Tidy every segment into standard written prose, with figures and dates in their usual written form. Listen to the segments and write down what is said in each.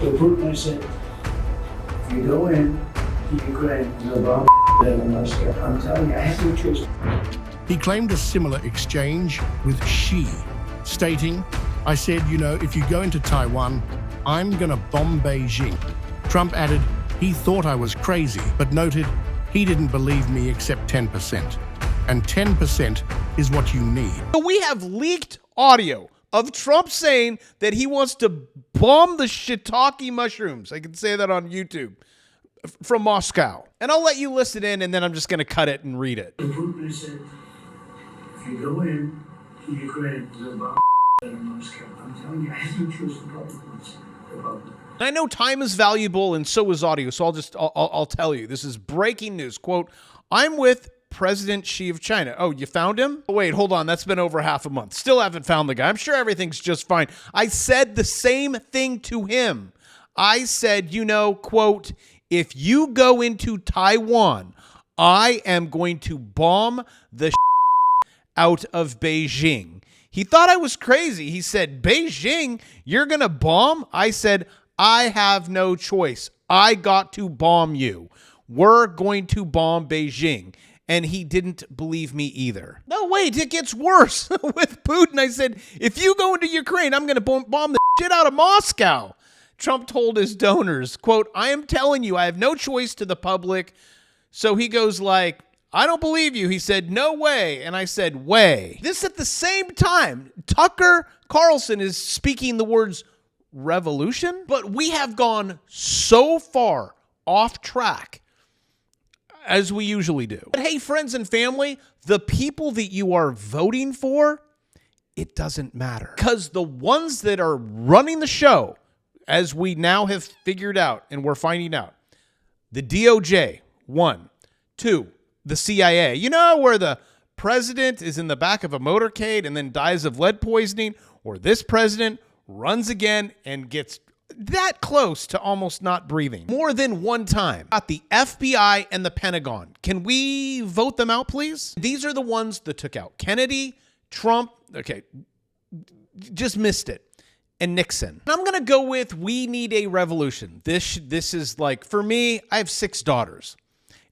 So Putin, I said, if you go in to Ukraine, you'll bomb in Moscow. I'm telling you, I have no choice. He claimed a similar exchange with Xi, stating, I said, you know, if you go into Taiwan, I'm gonna bomb Beijing. Trump added, he thought I was crazy, but noted he didn't believe me except 10%. And 10% is what you need. We have leaked audio of Trump saying that he wants to bomb the shiitake mushrooms. I can say that on YouTube from Moscow. And I'll let you listen in, and then I'm just going to cut it and read it. Putin said, if you go in to Ukraine, you'll bomb in Moscow. I'm telling you, I have no choice. The public. I know time is valuable, and so is audio, so I'll tell you. This is breaking news. Quote, I'm with President Xi of China. Oh, you found him? Oh, wait, hold on. That's been over half a month. Still haven't found the guy. I'm sure everything's just fine. I said the same thing to him. I said, you know, quote, if you go into Taiwan, I am going to bomb the out of Beijing. He thought I was crazy. He said, Beijing, you're going to bomb? I said, I have no choice. I got to bomb you. We're going to bomb Beijing. And he didn't believe me either. No, wait, it gets worse. With Putin, I said, if you go into Ukraine, I'm going to bomb the shit out of Moscow. Trump told his donors, quote, I am telling you, I have no choice to the public. So he goes like, I don't believe you. He said, no way. And I said, way. This at the same time, Tucker Carlson is speaking the words revolution. But we have gone so far off track, as we usually do. But hey, friends and family, the people that you are voting for, it doesn't matter. Because the ones that are running the show, as we now have figured out and we're finding out, the DOJ, 1, 2, the CIA, you know, where the president is in the back of a motorcade and then dies of lead poisoning, or this president runs again and gets that close to almost not breathing more than one time. Got the FBI and the Pentagon. Can we vote them out, please? These are the ones that took out Kennedy, Trump, okay, just missed it, and Nixon. And I'm going to go with we need a revolution. This is like, for me, I have 6 daughters.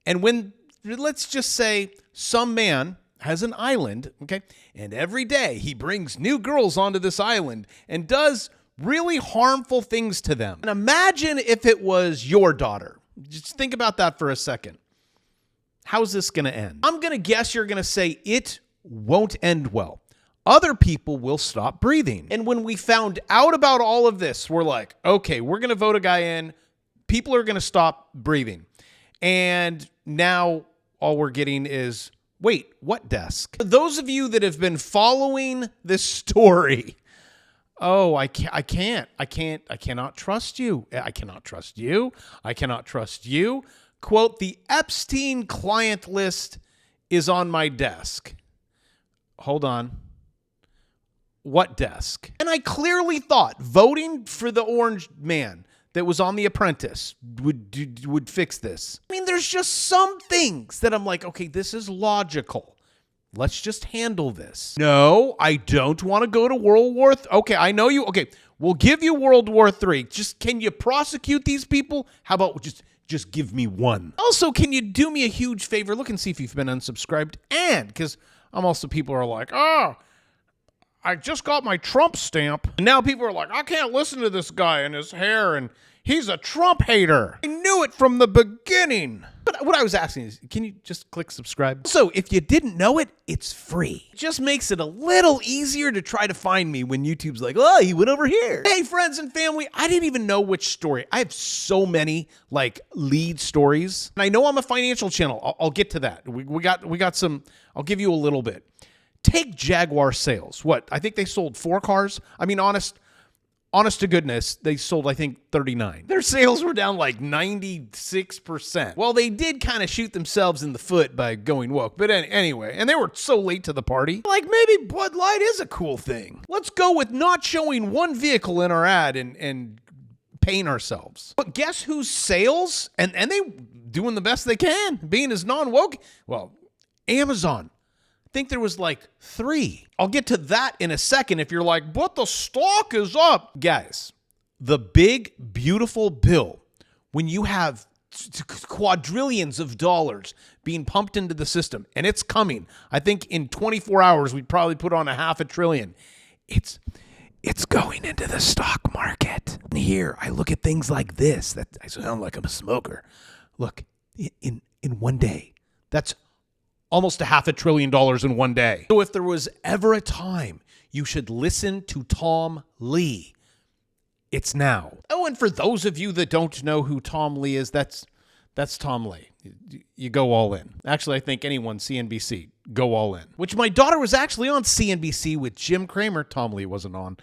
And when, let's just say some man has an island, okay, and every day he brings new girls onto this island and does really harmful things to them. And imagine if it was your daughter. Just think about that for a second. How's this going to end? I'm going to guess you're going to say it won't end well. Other people will stop breathing. And when we found out about all of this, we're like, okay, we're going to vote a guy in. People are going to stop breathing. And now all we're getting is, wait, what desk? For those of you that have been following this story, oh, I cannot trust you. I cannot trust you. I cannot trust you. Quote, the Epstein client list is on my desk. Hold on. What desk? And I clearly thought voting for the orange man that was on The Apprentice would fix this. I mean, there's just some things that I'm like, okay, this is logical. Let's just handle this. No, I don't want to go to World War III. Okay, I know you. Okay, we'll give you World War III. Just, can you prosecute these people? How about just give me one? Also, can you do me a huge favor? Look and see if you've been unsubscribed. And, because I'm also, people are like, oh, I just got my Trump stamp. And now people are like, I can't listen to this guy and his hair, and he's a Trump hater. I knew it from the beginning. But what I was asking is, can you just click subscribe? So if you didn't know it, it's free. It just makes it a little easier to try to find me when YouTube's like, oh, he went over here. Hey, friends and family, I didn't even know which story. I have so many like lead stories. And I know I'm a financial channel. I'll get to that. We got some, I'll give you a little bit. Take Jaguar sales. What? I think they sold 4 cars. I mean, honest to goodness, they sold, I think, 39. Their sales were down like 96%. Well, they did kind of shoot themselves in the foot by going woke. But anyway, and they were so late to the party. Like, maybe Bud Light is a cool thing. Let's go with not showing one vehicle in our ad and paying ourselves. But guess whose sales? And they doing the best they can, being as non-woke. Well, Amazon. I think there was like 3. I'll get to that in a second if you're like, but the stock is up. Guys, the big, beautiful bill, when you have quadrillions of dollars being pumped into the system, and it's coming. I think in 24 hours, we'd probably put on $500 billion. It's going into the stock market. And here, I look at things like this. That I sound like I'm a smoker. Look, in one day, that's almost $500 billion in one day. So if there was ever a time you should listen to Tom Lee, it's now. Oh, and for those of you that don't know who Tom Lee is, that's Tom Lee. You go all in. Actually, I think anyone, CNBC, go all in. Which my daughter was actually on CNBC with Jim Cramer. Tom Lee wasn't on.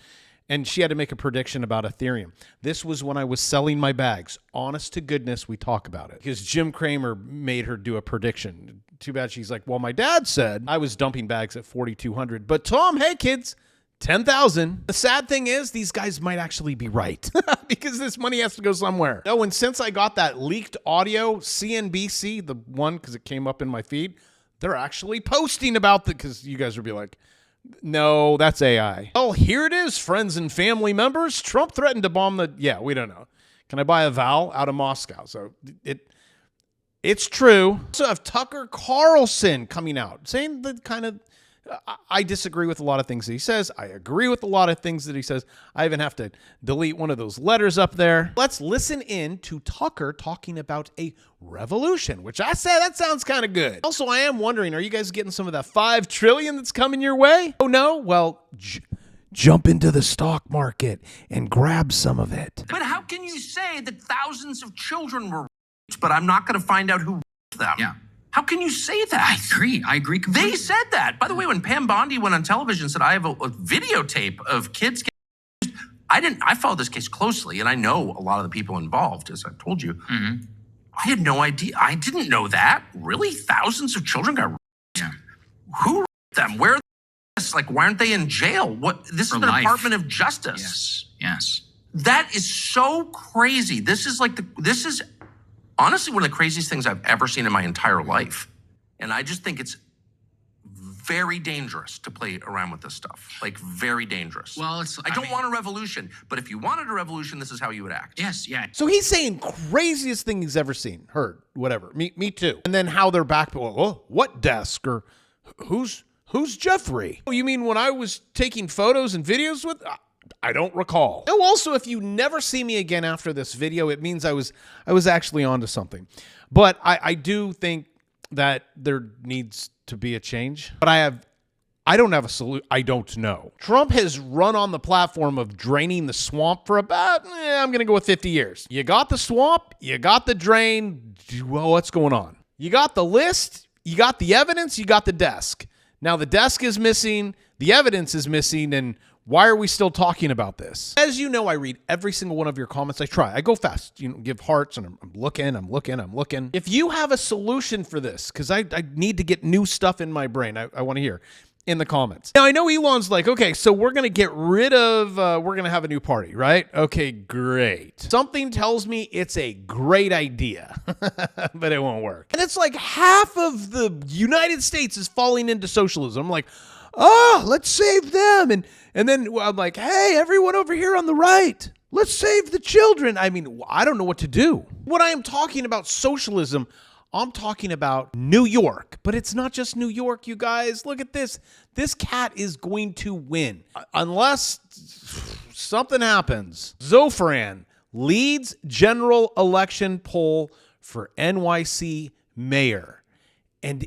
And she had to make a prediction about Ethereum. This was when I was selling my bags. Honest to goodness, we talk about it. Because Jim Cramer made her do a prediction. Too bad she's like, well, my dad said I was dumping bags at 4,200. But Tom, hey kids, 10,000. The sad thing is these guys might actually be right because this money has to go somewhere. Oh, and since I got that leaked audio, CNBC, the one, because it came up in my feed, they're actually posting about because you guys would be like, no, that's AI. Well, here it is, friends and family members. Trump threatened to bomb yeah, we don't know. Can I buy a vowel out of Moscow? So it's true. Also have Tucker Carlson coming out saying the kind of, I disagree with a lot of things that he says. I agree with a lot of things that he says. I even have to delete one of those letters up there. Let's listen in to Tucker talking about a revolution, which I say that sounds kind of good. Also, I am wondering, are you guys getting some of that $5 trillion that's coming your way? Oh, no? Well, jump into the stock market and grab some of it. But how can you say that thousands of children were raped, but I'm not going to find out who raped them? Yeah. How can you say that? I agree completely. They said that. By the way, when Pam Bondi went on television and said, I have a videotape of kids getting abused, I followed this case closely, and I know a lot of the people involved, as I told you. Mm-hmm. I had no idea. I didn't know that. Really? Thousands of children got raped? Yeah. Who raped them? Where are they? Like, why aren't they in jail? This is the Department of Justice. Yes. That is so crazy. This is honestly one of the craziest things I've ever seen in my entire life. And I just think it's very dangerous to play around with this stuff. Like, very dangerous. Well, I don't want a revolution, but if you wanted a revolution, this is how you would act. Yes, yeah. So he's saying craziest thing he's ever seen, heard, whatever. Me too. And then how they're back, oh, what desk? Or who's Jeffrey? Oh, you mean when I was taking photos and videos with... I don't recall. Oh, also, if you never see me again after this video, it means I was actually onto something. But I do think that there needs to be a change. But I don't have a solution. I don't know. Trump has run on the platform of draining the swamp for about, I'm going to go with 50 years. You got the swamp, you got the drain. Well, what's going on? You got the list, you got the evidence, you got the desk. Now the desk is missing, the evidence is missing, and why are we still talking about this? As you know, I read every single one of your comments. I try. I go fast. Give hearts, and I'm looking. If you have a solution for this, because I need to get new stuff in my brain, I want to hear in the comments. Now, I know Elon's like, okay, so we're going to get rid of, we're going to have a new party, right? Okay, great. Something tells me it's a great idea, but it won't work. And it's like half of the United States is falling into socialism. I'm like, oh, let's save them. And then I'm like, hey, everyone over here on the right, let's save the children. I mean, I don't know what to do. When I am talking about socialism, I'm talking about New York. But it's not just New York, you guys. Look at this. This cat is going to win. Unless something happens. Zofran leads general election poll for NYC mayor. And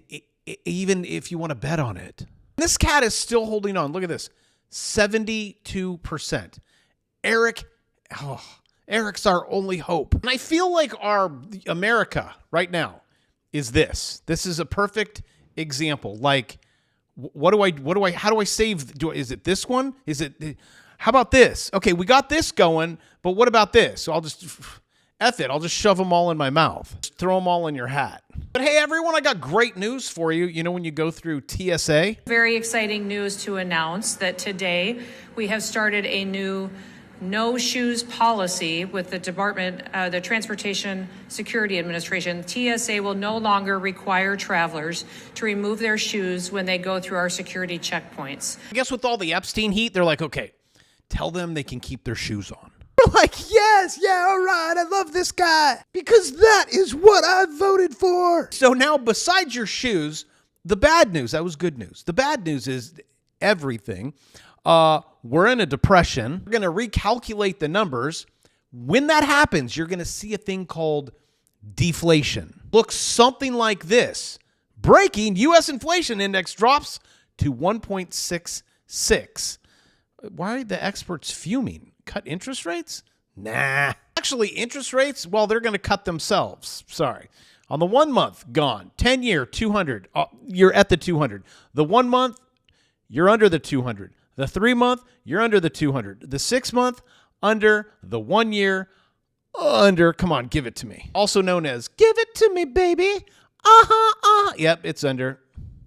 even if you want to bet on it, this cat is still holding on. Look at this. 72%. Eric's our only hope. And I feel like our America right now is this. This is a perfect example. Like, how do I save? Is it this one? How about this? Okay, we got this going, but what about this? So I'll just, I'll just shove them all in my mouth. Just throw them all in your hat. But hey, everyone, I got great news for you. You know, when you go through TSA. Very exciting news to announce that today we have started a new no shoes policy with the Department, the Transportation Security Administration. TSA will no longer require travelers to remove their shoes when they go through our security checkpoints. I guess with all the Epstein heat, they're like, okay, tell them they can keep their shoes on. We're like, yes, yeah, all right, I love this guy because that is what I voted for. So now, besides your shoes, the bad news, that was good news. The bad news is everything. We're in a depression. We're going to recalculate the numbers. When that happens, you're going to see a thing called deflation. Looks something like this. Breaking, U.S. inflation index drops to 1.66. Why are the experts fuming? Cut interest rates? Nah. Actually, interest rates, well, they're going to cut themselves. Sorry. On the 1 month, gone. 10-year, 200. You're at the 200. The 1 month, you're under the 200. The 3 month, you're under the 200. The 6 month, under. The 1 year, under. Come on, give it to me. Also known as, give it to me, baby. Yep, it's under.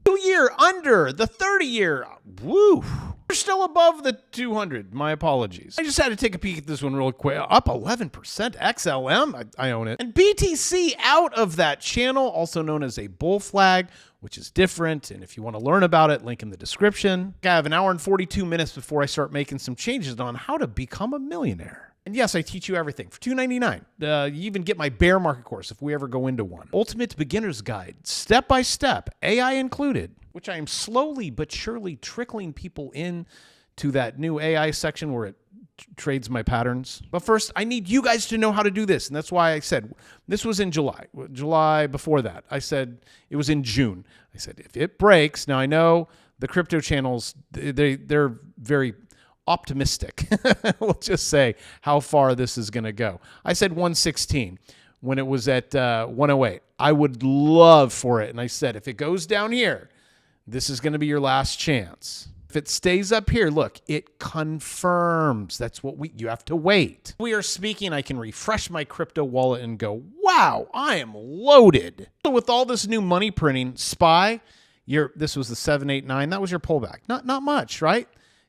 2 year, under. The 30 year, woo. We're still above the 200. My apologies. I just had to take a peek at this one real quick. Up 11%. XLM, I own it. And BTC out of that channel, also known as a bull flag, which is different. And if you want to learn about it, link in the description. I have an hour and 42 minutes before I start making some changes on how to become a millionaire. And yes, I teach you everything for $2.99. You even get my bear market course if we ever go into one. Ultimate Beginner's Guide, step by step, AI included, which I am slowly but surely trickling people in to that new AI section where it trades my patterns. But first, I need you guys to know how to do this. And that's why I said, this was in July. July before that, I said it was in June. I said, if it breaks, now I know the crypto channels, they're very optimistic. We'll just say how far this is going to go. I said 116 when it was at 108. I would love for it. And I said, if it goes down here, this is going to be your last chance. If it stays up here, look, it confirms. That's what you have to wait. We are speaking, I can refresh my crypto wallet and go, wow, I am loaded. So with all this new money printing, SPY, this was the 789. That was your pullback. Not much, right?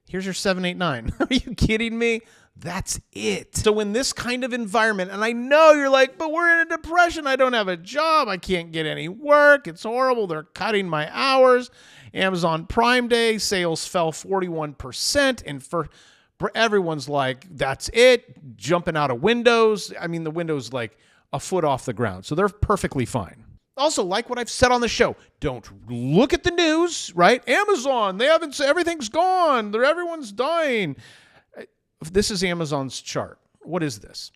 Here's your 789. Are you kidding me? That's it. So in this kind of environment, and I know you're like, but we're in a depression. I don't have a job. I can't get any work. It's horrible. They're cutting my hours. Amazon Prime Day sales fell 41%. And for everyone's like, that's it. Jumping out of windows. I mean, the window's like a foot off the ground. So they're perfectly fine. Also, like what I've said on the show, don't look at the news, right? Amazon, everything's gone. Everyone's dying. This is Amazon's chart. What is this?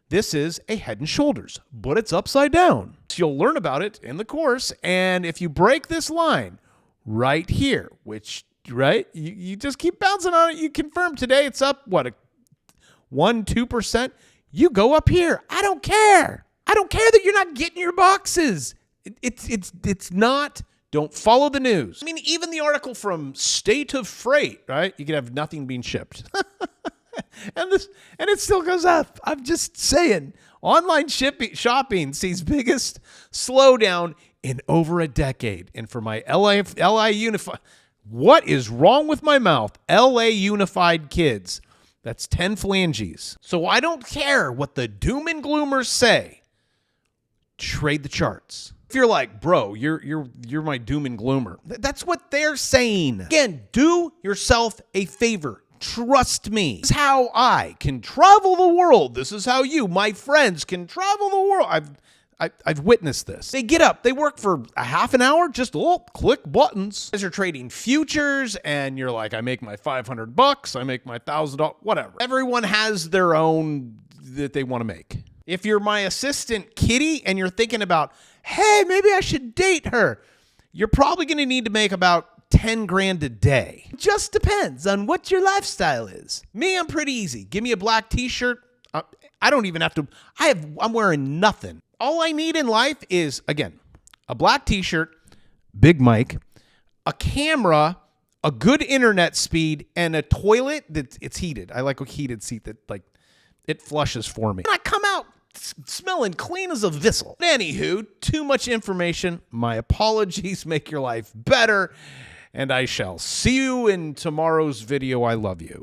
This is a Head and Shoulders, but it's upside down. So you'll learn about it in the course. And if you break this line right here, which, right, you just keep bouncing on it. You confirm today it's up, what, 1-2%? You go up here. I don't care. I don't care that you're not getting your boxes. It's not, don't follow the news. I mean, even the article from State of Freight, right? You can have nothing being shipped. and it still goes up. I'm just saying, online shopping sees biggest slowdown in over a decade. And for my LA Unified, what is wrong with my mouth? LA Unified kids. That's 10 phalanges. So I don't care what the doom and gloomers say. Trade the charts. If you're like, bro, you're my doom and gloomer. That's what they're saying. Again, do yourself a favor. Trust me. This is how I can travel the world. This is how you, my friends, can travel the world. I've witnessed this. They get up, they work for a half an hour, just click buttons. As you're trading futures, and you're like, I make my $500, I make my $1,000, whatever. Everyone has their own that they want to make. If you're my assistant, Kitty, and you're thinking about, hey, maybe I should date her, you're probably going to need to make about 10 grand a day. It just depends on what your lifestyle is. Me, I'm pretty easy. Give me a black t-shirt. I don't even have to, I'm wearing nothing. All I need in life is, again, a black t-shirt, big mic, a camera, a good internet speed, and a toilet it's heated. I like a heated seat that, like, it flushes for me. And I come out smelling clean as a whistle. Anywho, too much information. My apologies. Make your life better. And I shall see you in tomorrow's video. I love you.